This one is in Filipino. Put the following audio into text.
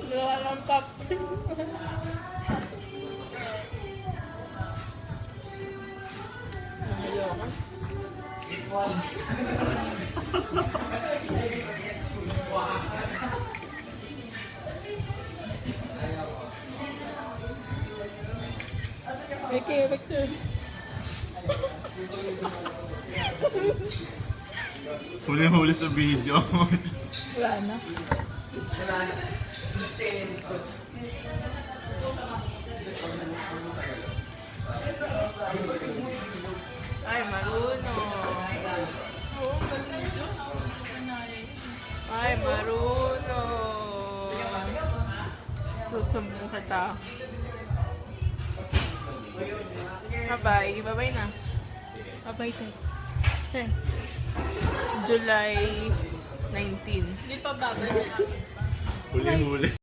Gawa ng pop. Victor, Victor. Huli-huli sa video. Wala na. Ay, marunong. Oo, galing yun. Ay, marunong. Susumbong ka ta. Bye-bye. Bye-bye na. Bye-bye, Ted. July 19. Hindi pa babay. Huli-huli.